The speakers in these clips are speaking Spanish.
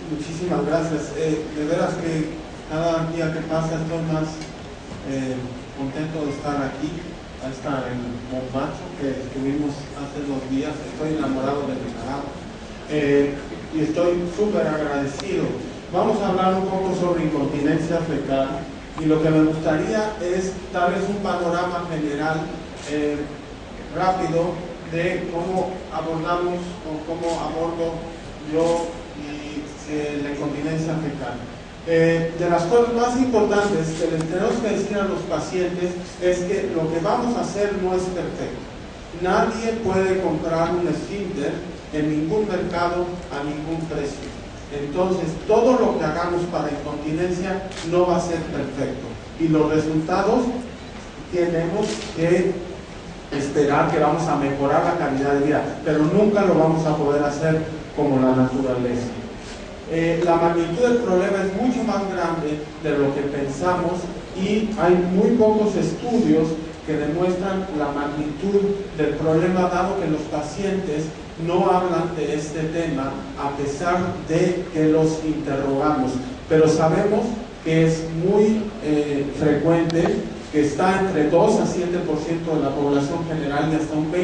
Muchísimas gracias. De veras que cada día que pasa estoy más contento de estar aquí, hasta en Mombacho, que estuvimos hace 2 días. Estoy enamorado de Nicaragua y estoy súper agradecido. Vamos a hablar un poco sobre incontinencia fecal y lo que me gustaría es darles un panorama general rápido de cómo abordamos o cómo abordo yo la incontinencia fecal. De las cosas más importantes que les tenemos que decir a los pacientes es que lo que vamos a hacer no es perfecto. Nadie puede comprar un esfínter en ningún mercado a ningún precio. Entonces, todo lo que hagamos para incontinencia no va a ser perfecto. Y los resultados tenemos que esperar que vamos a mejorar la calidad de vida, pero nunca lo vamos a poder hacer como la naturaleza. La magnitud del problema es mucho más grande de lo que pensamos y hay muy pocos estudios que demuestran la magnitud del problema, dado que los pacientes no hablan de este tema a pesar de que los interrogamos, pero sabemos que es muy frecuente, que está entre 2 a 7% de la población general y hasta un 20%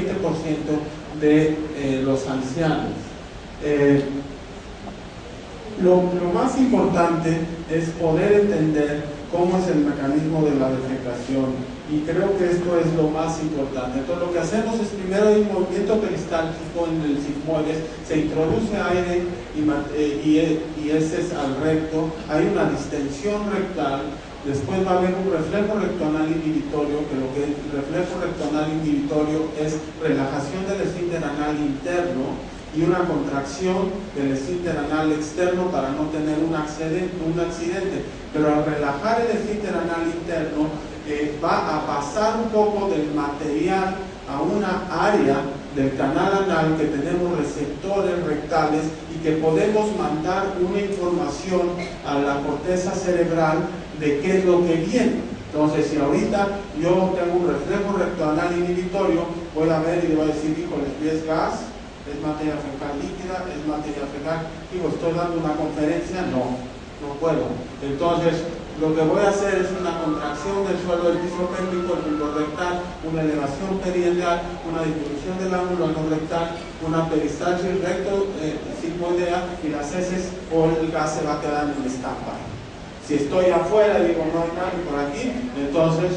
de los ancianos. Lo más importante es poder entender cómo es el mecanismo de la defecación, y creo que esto es lo más importante. Entonces, lo que hacemos es primero hay un movimiento peristáltico en el sigmoides, se introduce aire y ese es al recto, hay una distensión rectal. Después va a haber un reflejo rectoanal inhibitorio, que lo que es el reflejo rectoanal inhibitorio es relajación del esfínter anal interno y una contracción del esfínter anal externo para no tener un accidente. Pero al relajar el esfínter anal interno, va a pasar un poco del material a una área del canal anal que tenemos receptores rectales y que podemos mandar una información a la corteza cerebral de qué es lo que viene. Entonces, si ahorita yo tengo un reflejo rectoanal inhibitorio, voy a ver y le voy a decir, híjole, ¿es gas? ¿Es materia fecal líquida? ¿Es materia fecal? Digo, ¿estoy dando una conferencia? No puedo. Entonces, lo que voy a hacer es una contracción del suelo del piso pélvico, el bulbo rectal, una elevación perianal, una disminución del ángulo anorrectal, una peristalsis recto sigmoidea, y las heces o el gas se va a quedar en el stand-by. Si estoy afuera y digo no hay nadie por aquí, entonces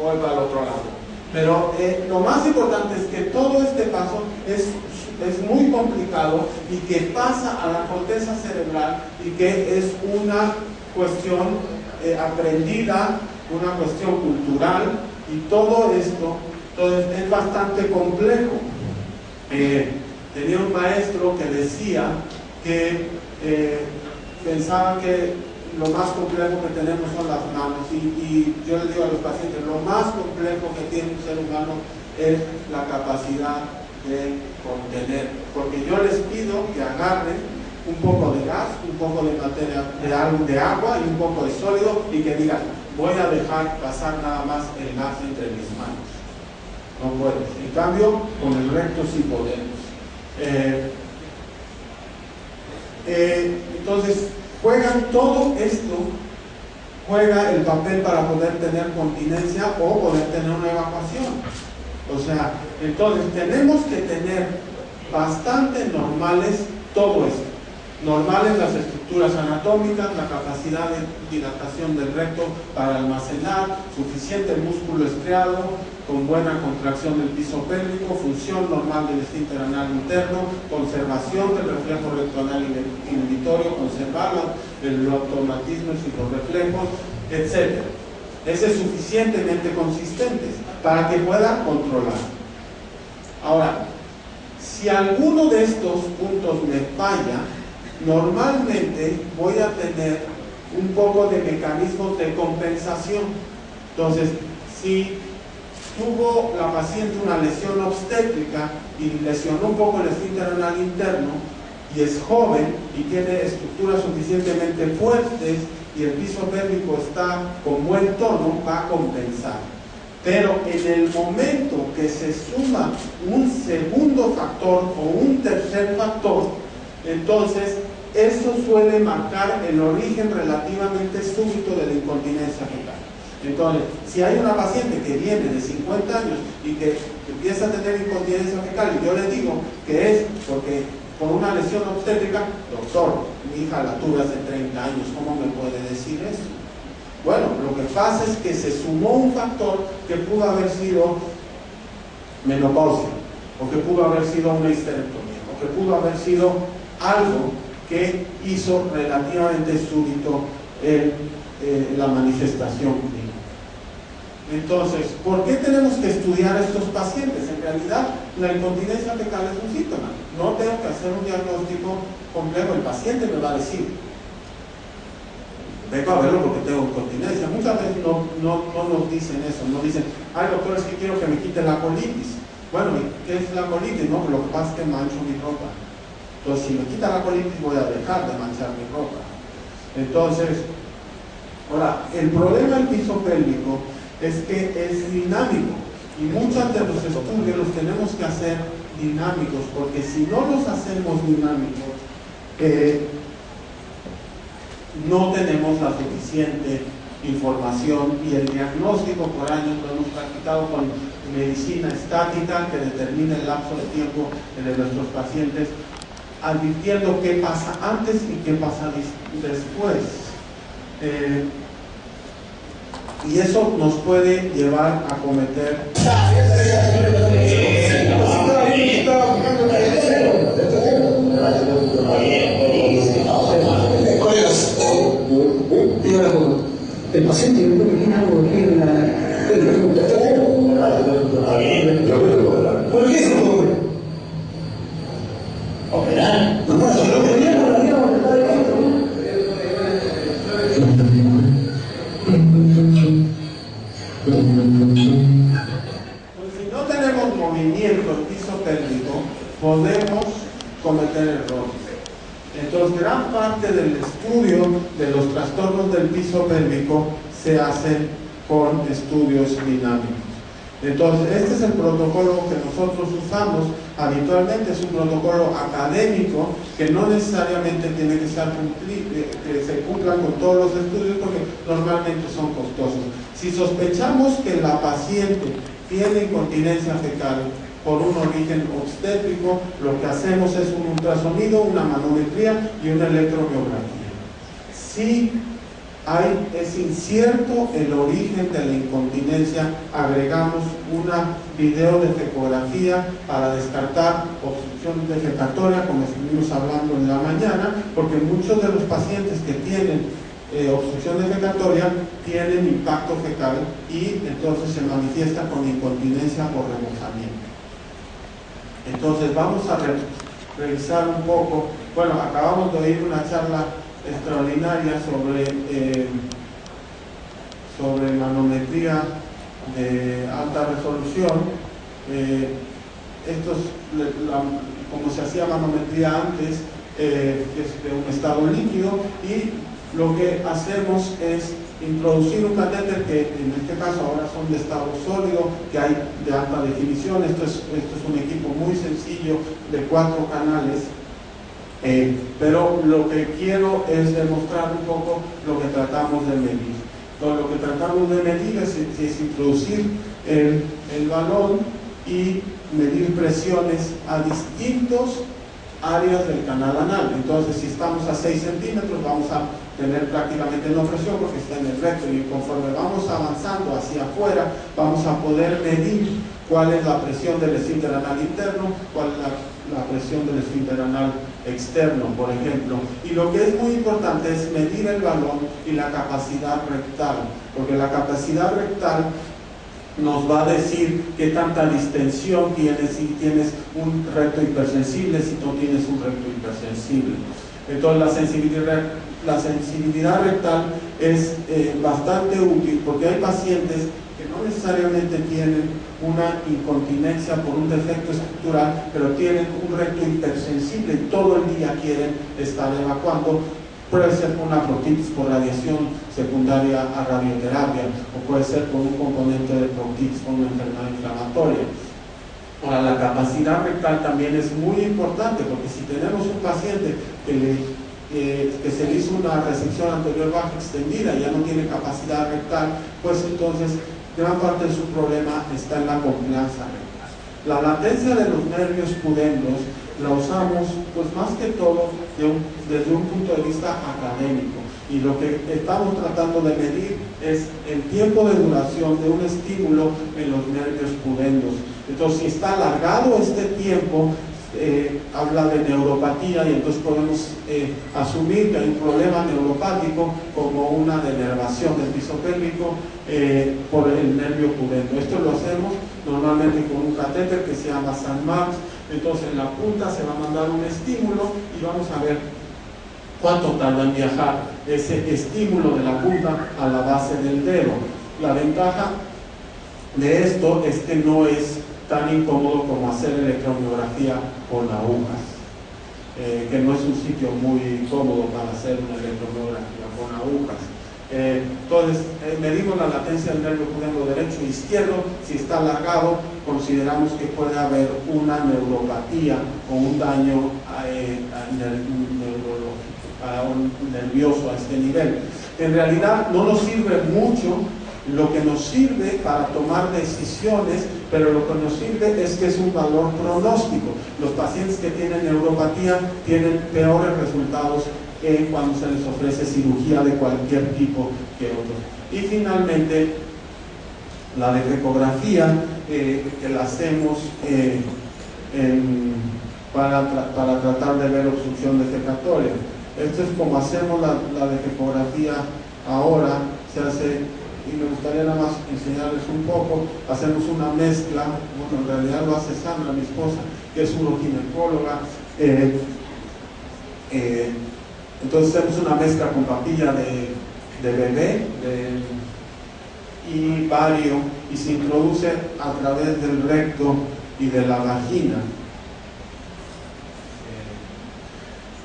voy para el otro lado. Pero lo más importante es que todo este paso es muy complicado y que pasa a la corteza cerebral y que es una cuestión aprendida, una cuestión cultural, y todo esto es bastante complejo. Tenía un maestro que decía que pensaba que lo más complejo que tenemos son las manos, y yo le digo a los pacientes, lo más complejo que tiene un ser humano es la capacidad de contener, porque yo les pido que agarren un poco de gas, un poco de materia, de agua y un poco de sólido, y que digan, voy a dejar pasar nada más el gas entre mis manos. No puedo. En cambio, con el recto sí podemos. Entonces, todo esto juega el papel para poder tener continencia o poder tener una evacuación. O sea, entonces tenemos que tener bastante normales todo esto. Normales las estructuras anatómicas, la capacidad de dilatación del recto para almacenar, suficiente músculo estriado, con buena contracción del piso pélvico, función normal del esfínter anal interno, conservación del reflejo rectoanal inhibitorio, conservar el automatismo y los reflejos, etc. Ese es suficientemente consistente para que pueda controlar. Ahora, si alguno de estos puntos me falla, normalmente voy a tener un poco de mecanismos de compensación. Entonces, si tuvo la paciente una lesión obstétrica y lesionó un poco el esfínter anal interno y es joven y tiene estructuras suficientemente fuertes y el piso pélvico está con buen tono, va a compensar. Pero en el momento que se suma un segundo factor o un tercer factor, Entonces, eso suele marcar el origen relativamente súbito de la incontinencia fecal. Entonces, si hay una paciente que viene de 50 años y que empieza a tener incontinencia fecal, y yo le digo que es porque por una lesión obstétrica, doctor, mi hija la tuve hace 30 años, ¿cómo me puede decir eso? Bueno, lo que pasa es que se sumó un factor que pudo haber sido menopausia, o que pudo haber sido una histerectomía, o que pudo haber sido algo que hizo relativamente súbito la manifestación clínica. Entonces, ¿por qué tenemos que estudiar a estos pacientes? En realidad, la incontinencia fecal es un síntoma. No tengo que hacer un diagnóstico complejo. El paciente me va a decir, vengo a verlo porque tengo incontinencia. Muchas veces no nos dicen eso. No dicen, ay doctor, es que quiero que me quite la colitis. Bueno, ¿qué es la colitis? No, lo que pasa es que mancho mi ropa. Entonces, si me quita la colitis, voy a dejar de manchar mi ropa. Entonces, ahora, el problema del piso pélvico es que es dinámico y muchos de los estudios los tenemos que hacer dinámicos, porque si no los hacemos dinámicos, no tenemos la suficiente información, y el diagnóstico por años lo hemos practicado con medicina estática que determina el lapso de tiempo de nuestros pacientes, advirtiendo qué pasa antes y qué pasa después. Y eso nos puede llevar a cometer el paciente yo creo que tiene algo que en la ¿por qué es eso? Operar. No puedo si no tenemos movimiento en piso pélvico, podemos cometer errores. Entonces, gran parte del estudio de los trastornos del piso pélvico se hace con estudios dinámicos. Entonces, este es el protocolo que nosotros usamos habitualmente. Es un protocolo académico que no necesariamente tiene que se cumplan con todos los estudios, porque normalmente son costosos. Si sospechamos que la paciente tiene incontinencia fecal por un origen obstétrico, lo que hacemos es un ultrasonido, una manometría y una electromiografía. Si es incierto el origen de la incontinencia, agregamos una videodefecografía para descartar obstrucción defecatoria, como estuvimos hablando en la mañana, porque muchos de los pacientes que tienen obstrucción defecatoria tienen impacto fecal y entonces se manifiesta con incontinencia por remozamiento. Entonces vamos a revisar un poco. Bueno, acabamos de oír una charla extraordinaria sobre manometría de alta resolución. Como se hacía manometría antes, es de un estado líquido, y lo que hacemos es introducir un catéter que en este caso ahora son de estado sólido, que hay de alta definición. Esto es un equipo muy sencillo de 4 canales, pero lo que quiero es demostrar un poco lo que tratamos de medir. Entonces, lo que tratamos de medir es introducir el balón y medir presiones a distintos áreas del canal anal. Entonces, si estamos a 6 centímetros, vamos a tener prácticamente no presión porque está en el recto, y conforme vamos avanzando hacia afuera, vamos a poder medir cuál es la presión del esfínter anal interno, cuál es la presión del esfínter anal externo, por ejemplo. Y lo que es muy importante es medir el balón y la capacidad rectal, porque la capacidad rectal nos va a decir qué tanta distensión tienes, si tienes un recto hipersensible, si no tienes un recto hipersensible. Entonces la sensibilidad rectal es bastante útil, porque hay pacientes que no necesariamente tienen una incontinencia por un defecto estructural, pero tienen un recto hipersensible y todo el día quieren estar evacuando. Puede ser por una proctitis por radiación secundaria a radioterapia, o puede ser por un componente de proctitis por una enfermedad inflamatoria. Ahora, la capacidad rectal también es muy importante, porque si tenemos un paciente que se le hizo una resección anterior baja extendida y ya no tiene capacidad rectal, pues entonces gran parte de su problema está en la complianza rectal. La latencia de los nervios pudendos la usamos pues más que todo desde un punto de vista académico, y lo que estamos tratando de medir es el tiempo de duración de un estímulo en los nervios pudendos. Entonces, si está alargado este tiempo, habla de neuropatía, y entonces podemos asumir que hay un problema neuropático como una denervación del piso pélvico por el nervio pudendo. Esto lo hacemos normalmente con un catéter que se llama St. Mark's. Entonces en la punta se va a mandar un estímulo y vamos a ver cuánto tarda en viajar ese estímulo de la punta a la base del dedo. La ventaja de esto es que no es tan incómodo como hacer electromiografía con agujas, que no es un sitio muy cómodo para hacer una electromiografía con agujas. Entonces, medimos la latencia del nervio pudendo derecho e izquierdo. Si está alargado, consideramos que puede haber una neuropatía o un daño nervioso a este nivel. En realidad no nos sirve mucho. Lo que nos sirve para tomar decisiones, pero lo que nos sirve es que es un valor pronóstico. Los pacientes que tienen neuropatía tienen peores resultados que cuando se les ofrece cirugía de cualquier tipo que otros. Y finalmente, la defecografía, que la hacemos para tratar de ver obstrucción defecatoria. Esto es como hacemos la defecografía ahora. Se hace, y me gustaría nada más enseñarles un poco. Hacemos una mezcla, bueno, en realidad lo hace Sandra, mi esposa, que es uroginecóloga. Entonces hacemos una mezcla con papilla de bebé y bario, y se introduce a través del recto y de la vagina.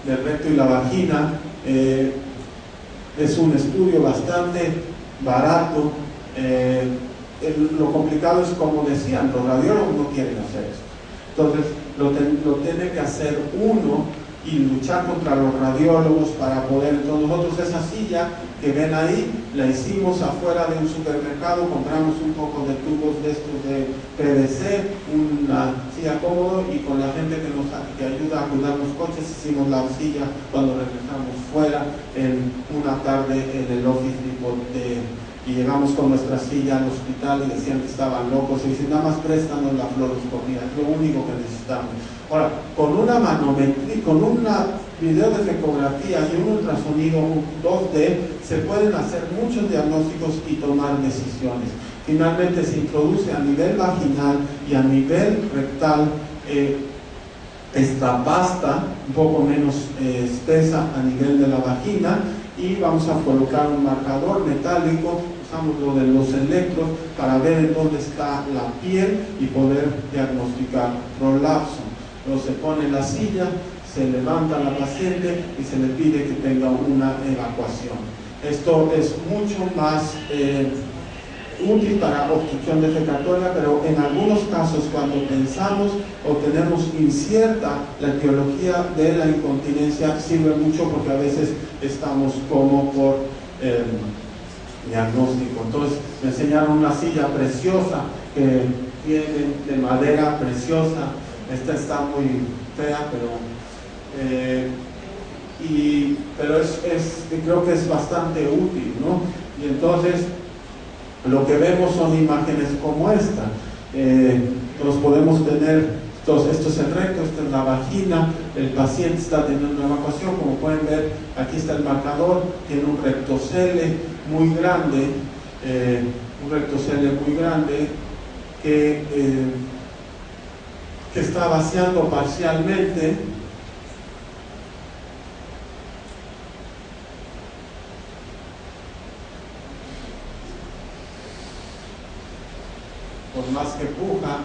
Del recto y la vagina. Es un estudio bastante barato. Lo complicado es, como decían, los radiólogos no quieren hacer esto. Entonces lo tiene que hacer uno y luchar contra los radiólogos para poder. Entonces nosotros esa silla que ven ahí la hicimos afuera de un supermercado, compramos un poco de tubos de estos de PVC, una silla cómodo, y con la gente que ayuda a cuidar los coches hicimos la silla cuando regresamos fuera en una tarde en el Office Depot y llegamos con nuestra silla al hospital y decían que estaban locos, y dicen, nada más préstanos la fluoroscopía, es lo único que necesitamos. Ahora, con una manometría, con una videodefecografía y un ultrasonido 2D, se pueden hacer muchos diagnósticos y tomar decisiones. Finalmente se introduce a nivel vaginal y a nivel rectal esta pasta, un poco menos espesa a nivel de la vagina, y vamos a colocar un marcador metálico. Usamos lo de los electrodos para ver en dónde está la piel y poder diagnosticar prolapso. Luego se pone la silla, se levanta la paciente y se le pide que tenga una evacuación. Esto es mucho más útil para obstrucción defecatoria, pero en algunos casos, cuando pensamos o tenemos incierta la etiología de la incontinencia, sirve mucho, porque a veces estamos como por diagnóstico. Entonces me enseñaron una silla preciosa que tiene de madera preciosa. Esta está muy fea, pero creo que es bastante útil, ¿no? Y entonces lo que vemos son imágenes como esta. Entonces podemos tener, esto es el recto, esta es la vagina, el paciente está teniendo una evacuación. Como pueden ver, aquí está el marcador, tiene un rectocele muy grande, que está vaciando parcialmente. Por más que puja,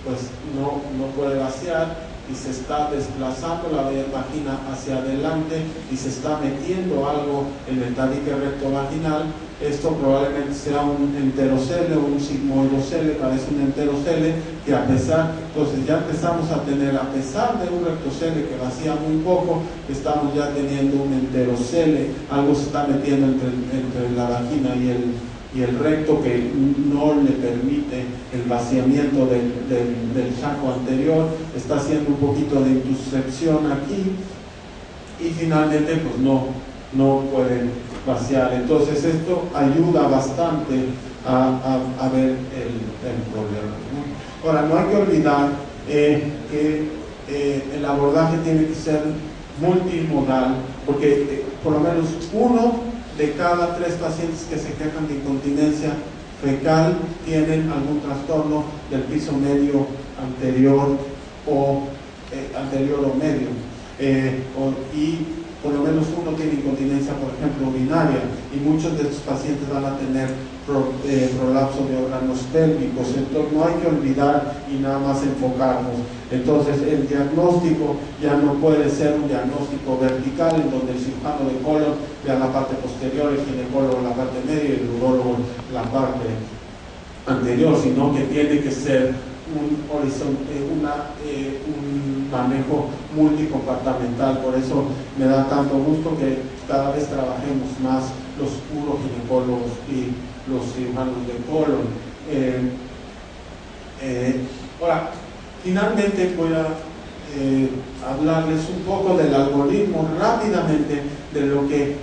pues no puede vaciar, y se está desplazando la vagina hacia adelante y se está metiendo algo en el tabique recto vaginal, esto probablemente sea un enterocele o un sigmoidocele, parece un enterocele, que a pesar, entonces ya empezamos a tener, a pesar de un rectocele que vacía muy poco, estamos ya teniendo un enterocele, algo se está metiendo entre la vagina y el recto que no le permite el vaciamiento del saco anterior, está haciendo un poquito de intuscepción aquí y finalmente pues no pueden vaciar. Entonces esto ayuda bastante a ver el problema, ¿no? Ahora, no hay que olvidar que el abordaje tiene que ser multimodal, porque por lo menos 1 de cada 3 pacientes que se quejan de incontinencia fecal tienen algún trastorno del piso medio anterior o medio, y por lo menos 1 tiene incontinencia, por ejemplo, urinaria, y muchos de estos pacientes van a tener prolapso de órganos pélvicos. Entonces no hay que olvidar y nada más enfocarnos. Entonces el diagnóstico ya no puede ser un diagnóstico vertical en donde el cirujano de colon vea la parte posterior, el ginecólogo la parte media y el urólogo la parte anterior, sino que tiene que ser un manejo multicompartamental. Por eso me da tanto gusto que cada vez trabajemos más los uroginecólogos y los cirujanos de colon. Ahora, finalmente voy a hablarles un poco del algoritmo rápidamente de lo que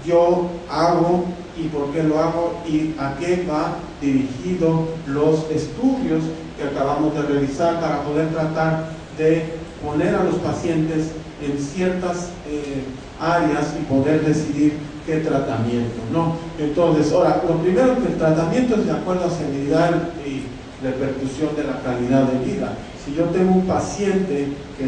yo hago y por qué lo hago y a qué va dirigido los estudios que acabamos de realizar para poder tratar de poner a los pacientes en ciertas áreas y poder decidir qué tratamiento, ¿no? Entonces, ahora, lo primero que el tratamiento es de acuerdo a severidad y repercusión de la calidad de vida. Si yo tengo un paciente que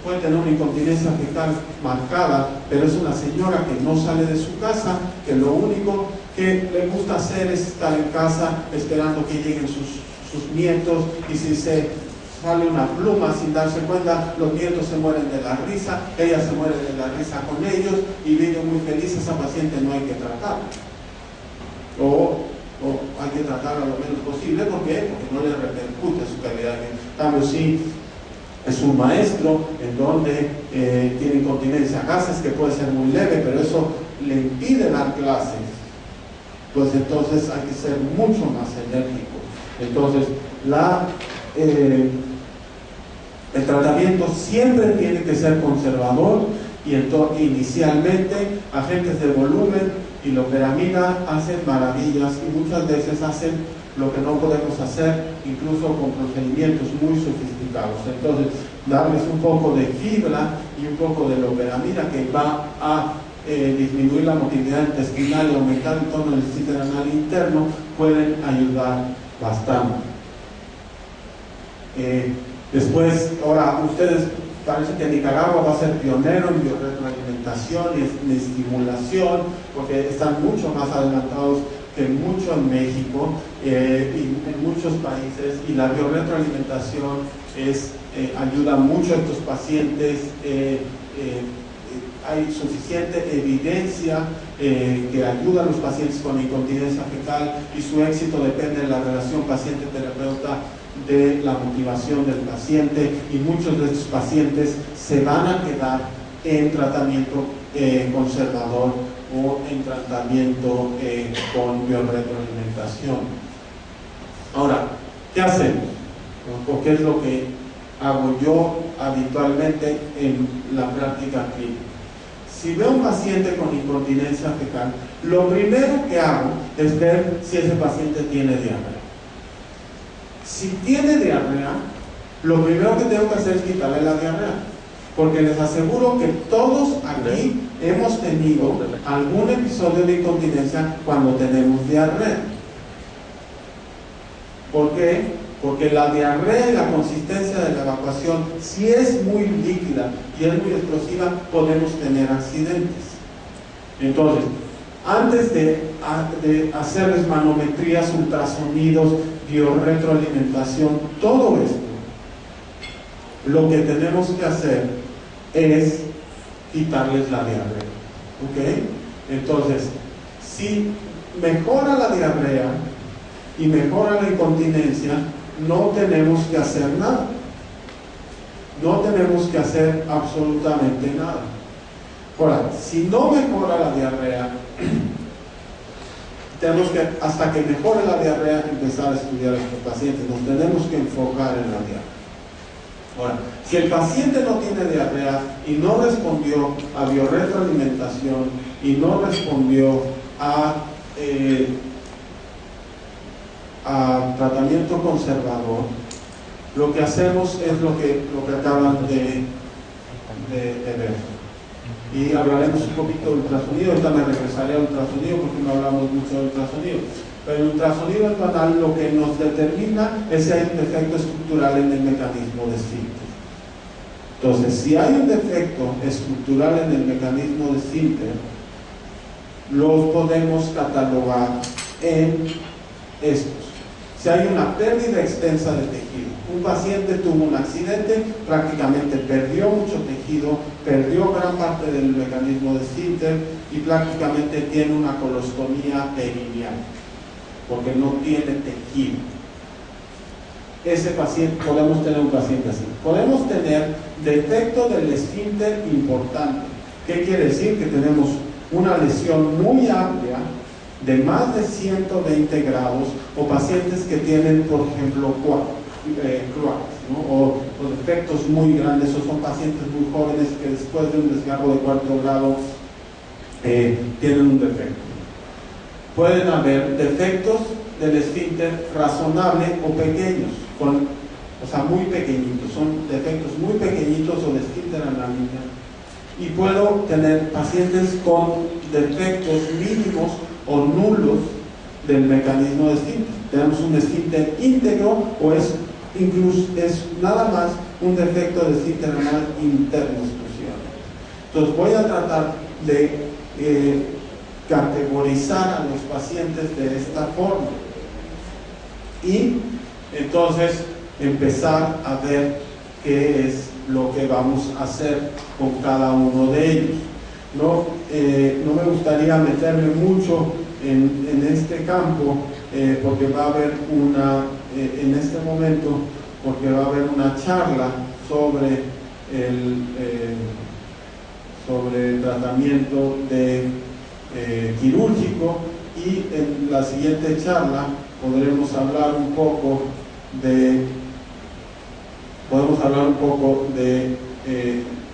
puede tener una incontinencia fecal marcada, pero es una señora que no sale de su casa, que lo único que le gusta hacer es estar en casa esperando que lleguen sus nietos, y si se sale una pluma sin darse cuenta, los nietos se mueren de la risa, ella se muere de la risa con ellos y vive muy feliz. Esa paciente no hay que tratar, o hay que tratarla lo menos posible. ¿Por qué? Porque no le repercute su calidad de vida. En cambio, sí es un maestro en donde tiene incontinencia gases, que puede ser muy leve, pero eso le impide dar clases, pues entonces hay que ser mucho más enérgico. Entonces el tratamiento siempre tiene que ser conservador, y inicialmente agentes de volumen y loperamida hacen maravillas, y muchas veces hacen lo que no podemos hacer incluso con procedimientos muy sofisticados. Entonces, darles un poco de fibra y un poco de loperamida, que va a disminuir la motilidad intestinal y aumentar el tono del sistema renal interno, pueden ayudar bastante. Después, ahora, ustedes, parece que Nicaragua va a ser pionero en biorretroalimentación y en estimulación, porque están mucho más adelantados que mucho en México y en muchos países, y la biorretroalimentación ayuda mucho a estos pacientes. Hay suficiente evidencia que ayuda a los pacientes con incontinencia fecal, y su éxito depende de la relación paciente-terapeuta, de la motivación del paciente, y muchos de estos pacientes se van a quedar en tratamiento conservador o en tratamiento con biorretroalimentación. Ahora, ¿qué hacemos? ¿O qué es lo que hago yo habitualmente en la práctica clínica? Si veo un paciente con incontinencia fecal, lo primero que hago es ver si ese paciente tiene diarrea. Si tiene diarrea, lo primero que tengo que hacer es quitarle la diarrea, porque les aseguro que todos aquí hemos tenido algún episodio de incontinencia cuando tenemos diarrea. ¿Por qué? Porque la diarrea y la consistencia de la evacuación, si es muy líquida y es muy explosiva, podemos tener accidentes. Entonces, antes de hacerles manometrías, ultrasonidos, biorretroalimentación, todo esto, lo que tenemos que hacer es quitarles la diarrea. ¿Ok? Entonces, Si mejora la diarrea y mejora la incontinencia, no tenemos que hacer nada. No tenemos que hacer absolutamente nada. Ahora, si no mejora la diarrea, tenemos que, hasta que mejore la diarrea, empezar a estudiar a estos pacientes. Nos tenemos que enfocar en la diarrea. Ahora, si el paciente no tiene diarrea y no respondió a biorretroalimentación y no respondió a tratamiento conservador, lo que hacemos es lo que acaban de ver. Y hablaremos un poquito de ultrasonido. Ahorita me regresaré al ultrasonido porque no hablamos mucho de ultrasonido. Pero el ultrasonido anal lo que nos determina es si hay un defecto estructural en el mecanismo de esfínter. Entonces, si hay un defecto estructural en el mecanismo de esfínter, los podemos catalogar en estos. Si hay una pérdida extensa de tejido, un paciente tuvo un accidente, prácticamente perdió mucho tejido, perdió gran parte del mecanismo de esfínter y prácticamente tiene una colostomía perineal, porque no tiene tejido. Ese paciente, podemos tener un paciente así. Podemos tener defecto del esfínter importante. ¿Qué quiere decir? Que tenemos una lesión muy amplia de más de 120 grados, o pacientes que tienen, por ejemplo, cloacas, ¿no? o defectos muy grandes, o son pacientes muy jóvenes que después de un desgarro de 4 grado tienen un defecto. Pueden haber defectos del esfínter razonable o pequeños, o sea, muy pequeñitos, son defectos muy pequeñitos o de esfínter anal. Y puedo tener pacientes con defectos mínimos o nulos del mecanismo de esfínter. Tenemos un esfínter íntegro o es nada más un defecto de esfínter anal interno exclusivamente. Entonces voy a tratar de categorizar a los pacientes de esta forma y entonces empezar a ver qué es lo que vamos a hacer con cada uno de ellos. No me gustaría meterme mucho en este campo porque va a haber en este momento, porque va a haber una charla sobre el tratamiento quirúrgico, y en la siguiente charla podremos hablar un poco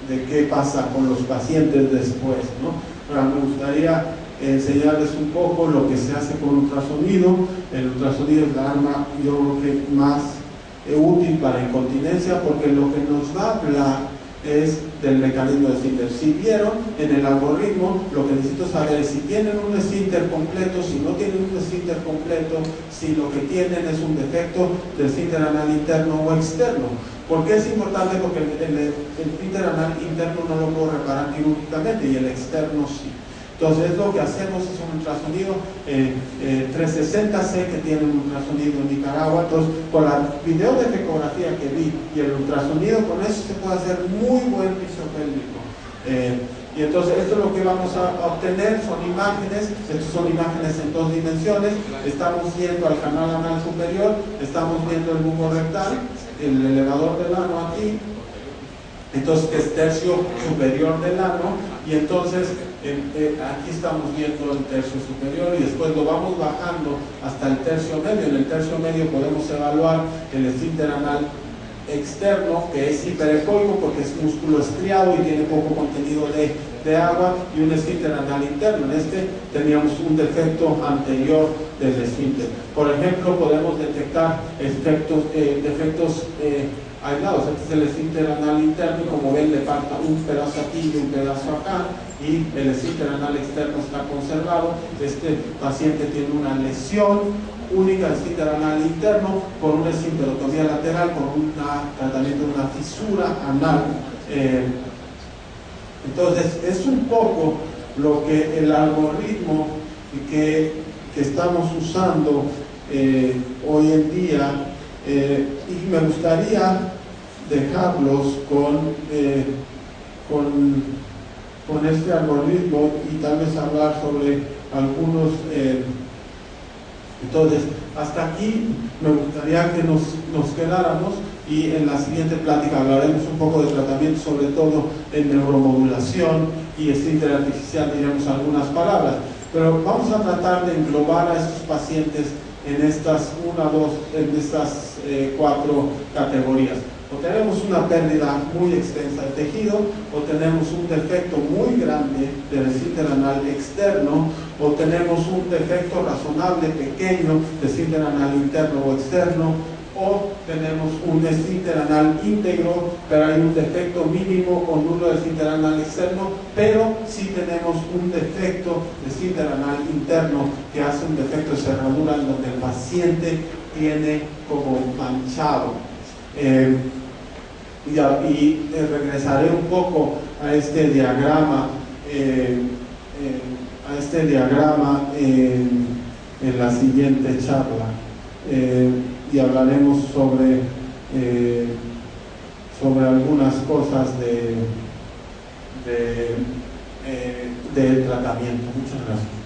de qué pasa con los pacientes después, ¿no? Ahora me gustaría enseñarles un poco lo que se hace con ultrasonido. El ultrasonido es la arma, yo creo que más útil para incontinencia, porque lo que nos va a hablar es del mecanismo de esfínter. Si vieron en el algoritmo, lo que necesito saber es si tienen un esfínter completo, si no tienen un esfínter completo, si lo que tienen es un defecto del esfínter anal interno o externo. ¿Por qué es importante? Porque el esfínter anal interno no lo puedo reparar quirúrgicamente y el externo sí. Entonces lo que hacemos es un ultrasonido 360C, que tiene un ultrasonido en Nicaragua. Entonces con la videodefecografía que vi y el ultrasonido, con eso se puede hacer muy buen piso pélvico. Y entonces esto es lo que vamos a obtener, son imágenes. Estas son imágenes en 2 dimensiones. Estamos viendo al canal anal superior, estamos viendo el bulbo rectal, el elevador del ano aquí, entonces que es tercio superior del ano, y entonces aquí estamos viendo el tercio superior y después lo vamos bajando hasta el tercio medio. En el tercio medio podemos evaluar el esfínter anal externo, que es hiperecoico porque es músculo estriado y tiene poco contenido de agua, y un esfínter anal interno. En este teníamos un defecto anterior del esfínter. Por ejemplo, podemos detectar defectos aislados. Este es el esfínter anal interno y, como ven, le falta un pedazo aquí y un pedazo acá, y el esfínter anal externo está conservado. Este paciente tiene una lesión única del esfínter anal interno con una esfinterotomía lateral, con un tratamiento de una fisura anal. Entonces es un poco lo que el algoritmo que estamos usando hoy en día, y me gustaría dejarlos con este algoritmo y tal vez hablar sobre algunos. Entonces, hasta aquí me gustaría que nos quedáramos, y en la siguiente plática hablaremos un poco de tratamiento, sobre todo en neuromodulación y esfínter artificial, diremos algunas palabras, pero vamos a tratar de englobar a estos pacientes en estas 4 categorías. O tenemos una pérdida muy extensa de tejido, o tenemos un defecto muy grande del esfínter anal externo, o tenemos un defecto razonable pequeño de esfínter anal interno o externo, o tenemos un esfínter anal íntegro, pero hay un defecto mínimo o nulo de esfínter anal externo, pero sí tenemos un defecto de esfínter anal interno que hace un defecto de cerradura en donde el paciente tiene como manchado. Regresaré un poco a este diagrama, en la siguiente charla, y hablaremos sobre algunas cosas de tratamiento. Muchas gracias.